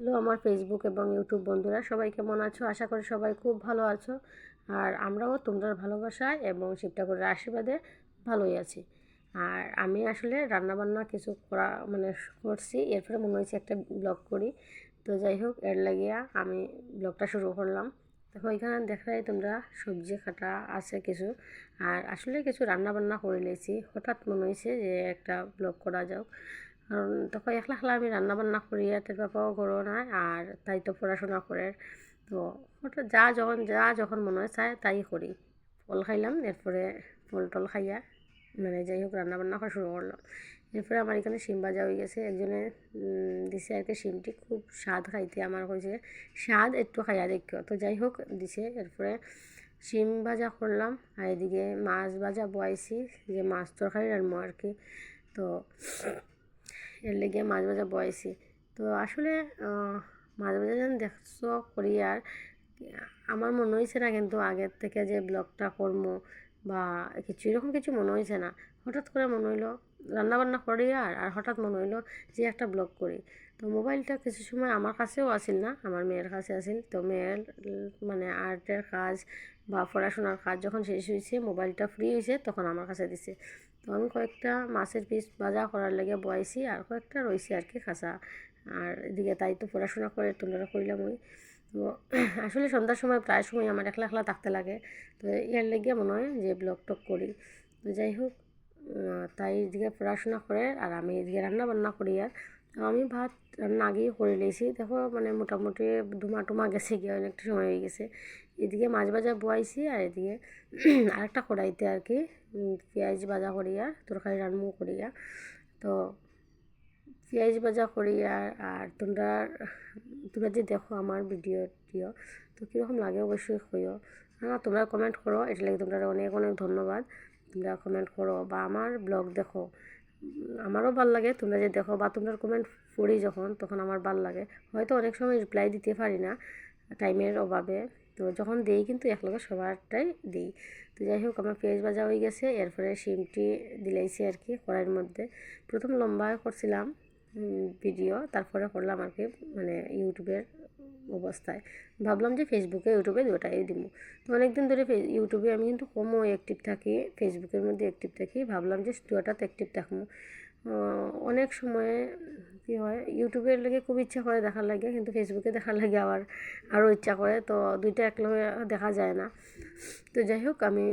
Hello আমার Facebook এবং YouTube বন্ধুরা, সবাই কেমন আছো? আশা করি সবাই খুব ভালো আছো। আর আমরাও তোমরা ভালোবাসায় এবং শিব ঠাকুরের আশীর্বাদে ভালোই আছি। আর আমি আসলে রান্নাবান্না কিছু করা করছি, এরপরে মনে হয়েছে একটা ব্লগ করি। তো যাই হোক, এর লাগিয়া আমি ব্লগটা শুরু করলাম। দেখো এখানে দেখাই তোমরা সবজি কাটা আছে কিছু, আর আসলে কিছু রান্নাবান্না করে নিয়েছি। হঠাৎ মনে হয়েছে যে একটা ব্লগ করা যাক, কারণ তখন একলা একলা আমি রান্নাবান্না করি, আর তার বাবাও করো না, আর তাই তো পড়াশোনা করে। তো হঠাৎ যখন মনে হয় চায় তাই করি। ফল খাইলাম, এরপরে ফল টল খাইয়া যাই হোক রান্নাবান্না করা শুরু করলাম। এরপরে আমার এখানে শিম ভাজা হয়ে গেছে, একজনে দিছে আর কি শিমটি, খুব স্বাদ খাইতে। আমার কইছে স্বাদ একটু খাইয়া দেখো, তো যাই হোক দিছে। এরপরে শিম ভাজা করলাম, আর এদিকে মাছ ভাজা বয়াইছি, যে মাছ তরকারি রান্না আর কি। তো এর লেগে মাছ ভাজা বয়াইছি। তো আসলে মাছ ভাজা যেন দেখছো করি, আর আমার মনে হয়েছে না কিন্তু আগের থেকে যে ব্লগটা করবো বা কিছু এরকম কিছু মনে হয়েছে না। হঠাৎ করে মনে হইলো রান্নাবান্না করি, আর হঠাৎ মনে হইলো যে একটা ব্লগ করি। তো মোবাইলটা কিছু সময় আমার কাছেও আসিল না, আমার মেয়ের কাছে আসিল। তো মেয়ের আর্টের কাজ বা পড়াশোনার কাজ যখন শেষ হয়েছে, মোবাইলটা ফ্রি হয়েছে, তখন আমার কাছে দিছে। তো আমি কয়েকটা মাছের পিস ভাজা করার লেগে বয়াইছি, আর কয়েকটা রয়েছে আর কি খাসা। আর এদিকে তাই তো পড়াশোনা করে তোমরা কইলাম ওই। তো আসলে সন্ধ্যার সময় প্রায় সময় আমার একলা একলা থাকতে লাগে, তো এর লেগে মনে হয় যে ব্লগ টক করি। তো যাই হোক, তাই এদিকে পড়াশোনা করে আর আমি এদিকে রান্না বান্না করি। আর আমি ভাত রান্না আগেই করে নিয়েছি, দেখো মোটামুটি ধুমা টুমা গেছে গিয়ে, অনেকটা সময় হয়ে গেছে। এদিকে মাছ ভাজা বয়াইছি, আর এদিকে আরেকটা কড়াইতে আর কি পেঁয়াজ ভাজা করিয়া তরকারি রান্না করিয়া। তো পেঁয়াজ ভাজা করি, আর তোমরা তোমরা যে দেখো আমার ভিডিও তো কীরকম লাগে অবশ্যই কইও। হ্যাঁ, তোমরা কমেন্ট করো, এটা লাগে তোমরা অনেক অনেক ধন্যবাদ। তোমরা কমেন্ট করো বা আমার ব্লগ দেখো, আমারও ভাল লাগে তোমরা যে দেখো, বা তোমরা কমেন্ট পড়ি যখন, তখন আমার ভাল লাগে। হয়তো অনেক সময় রিপ্লাই দিতে পারি না টাইমের অভাবে, তো যখন দিই কিন্তু একলগে সবারটাই দিই। তো যাই হোক, আমার পেঁয়াজ ভাজা হয়ে গেছে, এরপরে শিমটি দিলাইছি আর কি কড়াইয়ের মধ্যে। প্রথম লম্বা করছিলাম ভিডিও, তারপরে করলাম আর কি ইউটিউবের অবস্থায়। ভাবলাম যে ফেসবুকে ইউটিউবে দুটাই দিব। তো অনেকদিন ধরে ইউটিউবে আমি কিন্তু কমও অ্যাক্টিভ থাকি, ফেসবুকের মধ্যে অ্যাক্টিভ থাকি। ভাবলাম যে দুটাতে অ্যাক্টিভ থাকবো। অনেক সময়ে কী হয়, ইউটিউবের লাগে খুব ইচ্ছা করে দেখার লাগে, কিন্তু ফেসবুকে দেখার লাগে আবার আরও ইচ্ছা করে, তো দুইটা একলগে দেখা যায় না। তো যাই হোক, আমি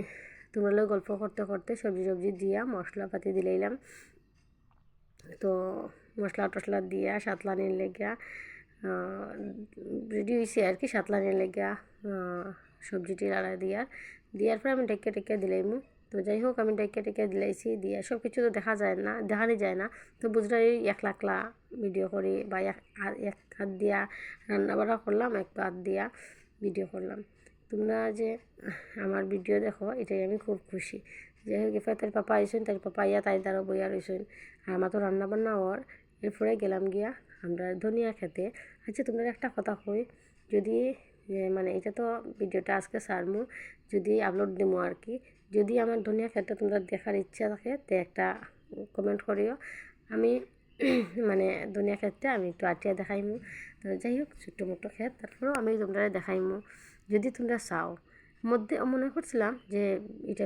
তোমরা লোক গল্প করতে করতে সবজি দিয়া মশলাপাতি দিলাইলাম। তো মশলা টশলা দিয়া সাতলানির লেগা রেডি হয়েছে আর কি, সাতলানির লেগা সবজিটি লাড়া দেওয়ার পরে আমি টেকে দিলাইমু। তো যাই হোক, আমি টেকে দিলাইছি, দিয়ে সব কিছু তো দেখানি যায় না। তো বুঝলে একলা একলা ভিডিও করি, বা এক হাত দিয়া রান্না বাড়া করলাম, এক হাত দিয়া ভিডিও করলাম। তোমরা যে আমার ভিডিও দেখো, এটাই আমি খুব খুশি। যাই হোক, এরপরে তার পাপা আইসেন, তার পাপা ইয়া তাই তারও বইয়া রয়েছেন, আর আমার তো রান্নাবান্না হওয়ার। এরপরে গেলাম গিয়া আমরা ধনিয়া খেতে। আচ্ছা, তোমরা একটা কথা কই, যদি এটা তো ভিডিওটা আজকে ছাড়মু, যদি আপলোড দিমু আর কি, যদি আমার ধনিয়া খেতে তোমরা দেখার ইচ্ছা থাকে, তো একটা কমেন্ট করিও। আমি ধনিয়া খেতে আমি একটু আটিয়া দেখাইমু। তো যাই হোক, ছোট্ট মোটো খেত, তারপরেও আমি তোমরা দেখাইমু যদি তোমরা চাও। মধ্যে মনে করছিলাম যে এটা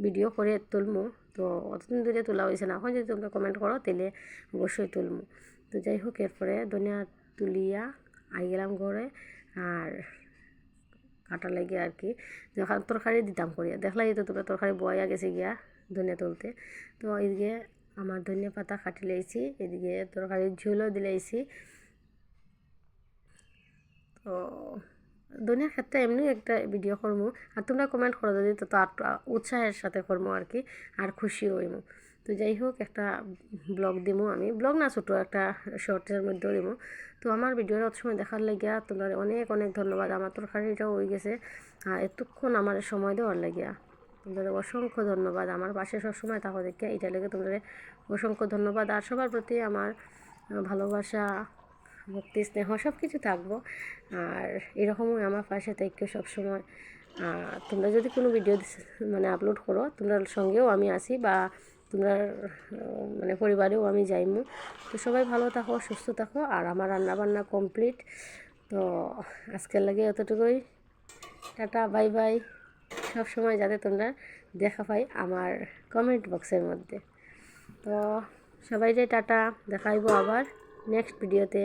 ভিডিও করে তুলমু, তো অতদিন ধরে তোলা হয়েছে না। এখন যদি তোমরা কমেন্ট করো তাহলে অবশ্যই তুলমু। তো যাই হোক, এরপরে ধনিয়া তুলিয়া আই গেলাম ঘরে, আর কাটা লেগে আর কি যখন তরকারি দিতাম করিয়া দেখলাই তো তোমরা তরকারি বয়া গেছে গিয়া ধনিয়া তুলতে। তো এদিকে আমার ধনিয়া পাতা কাটি লাইছি, এদিকে তরকারির ঝোলও দিলাইছি। তো ধনিয়ার ক্ষেত্রে এমনি একটা ভিডিও করবো, আর তোমরা কমেন্ট করো যদি, তো আর উৎসাহের সাথে করবো আর কি, আর খুশি হইমু। তো যাই হোক, একটা ব্লগ দিমু, আমি ব্লগ না, ছোটো একটা শর্টসের মধ্যেও দিমু। তো আমার ভিডিওটা অত সময় দেখার লাগিয়া তোমরা অনেক অনেক ধন্যবাদ। আমার তরকারিটাও হয়ে গেছে, আর এতক্ষণ আমার সময় দেওয়ার লাগিয়া তোমরা অসংখ্য ধন্যবাদ। আমার পাশে সবসময় থাকো দেখে, এটা লেগে তোমরা অসংখ্য ধন্যবাদ। আর সবার প্রতি আমার ভালোবাসা, ভক্তি, স্নেহ সব কিছু থাকবো। আর এরকমই আমার পাশে থেকে সবসময়। তোমরা যদি কোনো ভিডিও আপলোড করো, তোমরা সঙ্গেও আমি আসি, বা তোমরা মানে পরিবারেও আমি যাইমু। তো সবাই ভালো থাকো, সুস্থ থাকো। আর আমার রান্নাবান্না কমপ্লিট। তো আজকের লাগে এতটুকুই। Tata, bye bye. সব সময় যাতে তোমরা দেখা পাই আমার কমেন্ট বক্সের মধ্যে। তো সবাইকে টাটা, দেখাইবো আবার নেক্সট ভিডিওতে।